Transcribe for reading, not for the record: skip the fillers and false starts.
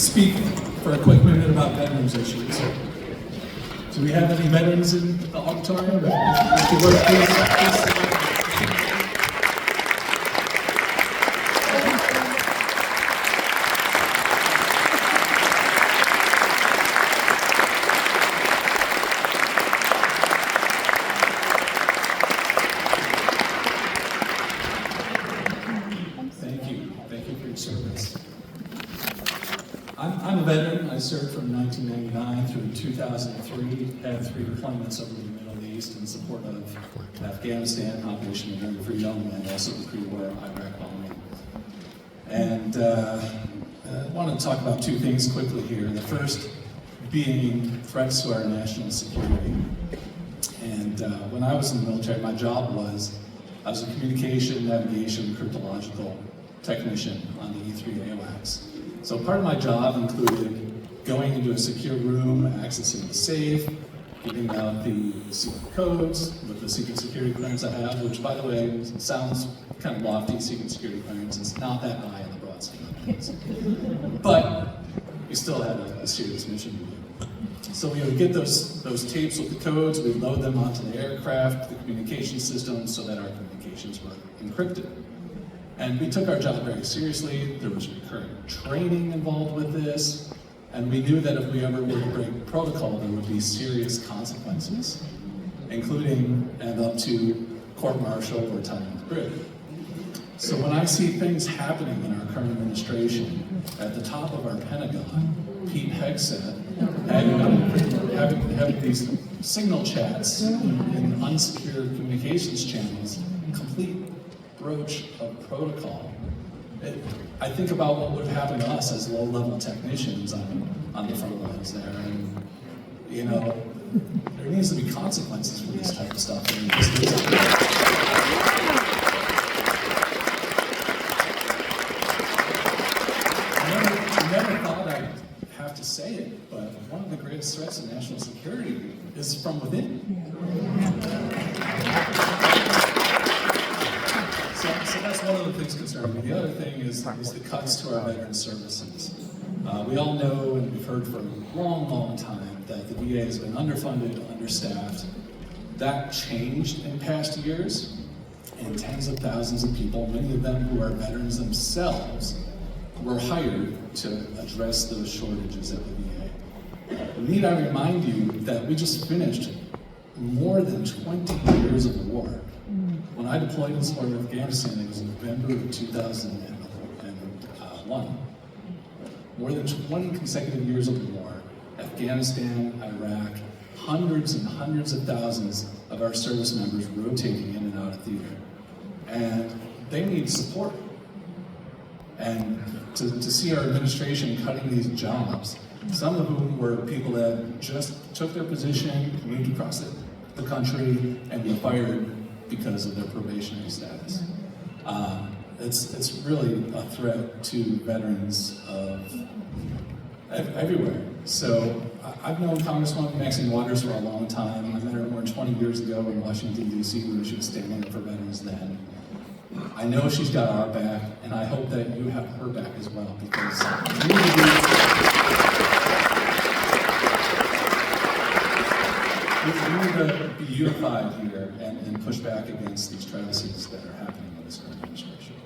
speak for a quick minute about veterans issues. Do we have any veterans in the auditorium? Thank you for your service. I'm a veteran. I served from 1999 through 2003, had 3 deployments over the Middle East in support of Afghanistan, Operation Enduring Freedom, and also the pre-war Iraq bombing. And I want to talk about 2 things quickly here. The first being threats to our national security. And when I was in the military, my job was, I was a communication, navigation, cryptological technician on the E3 AWACS. So part of my job included going into a secure room, accessing the safe, giving out the secret codes with the secret security clearance I have, which, by the way, sounds kind of lofty. Secret security clearance is not that high in the broad scheme of things. But we still had a serious mission to do. So we would get those tapes with the codes, we'd load them onto the aircraft, the communication systems, so that our communications were encrypted. And we took our job very seriously. There was recurring training involved with this, and we knew that if we ever were to break protocol, there would be serious consequences, including and up to court-martial or time in the brig. So when I see things happening in our current administration, at the top of our Pentagon, Pete Hegseth having these signal chats in unsecure communications channels, complete broach of protocol. I think about what would happen to us as low-level technicians on the front lines there, and you know, there needs to be consequences for this type of stuff. I never thought I'd have to say it, but one of the greatest threats to national security is from within. So that's one of the things concerning me. The other thing is the cuts to our veteran services. We all know, and we've heard for a long time, that the VA has been underfunded, understaffed. That changed in past years, and tens of thousands of people, many of them who are veterans themselves, were hired to address those shortages at the VA. Need I remind you that we just finished more than 20 years of war. When I deployed in support of Afghanistan, it was November of 2001. More than 20 consecutive years of war. Afghanistan, Iraq, hundreds and hundreds of thousands of our service members rotating in and out of theater. And they need support. And to see our administration cutting these jobs, some of whom were people that just took their position, moved across the country, and were fired because of their probationary status. It's really a threat to veterans of everywhere. So I've known Congresswoman Maxine Waters for a long time. I met her more than 20 years ago in Washington, D.C. when she was standing up for veterans then. I know she's got our back, and I hope that you have her back as well, because we need to be unified here and push back against these travesties that are happening in this administration.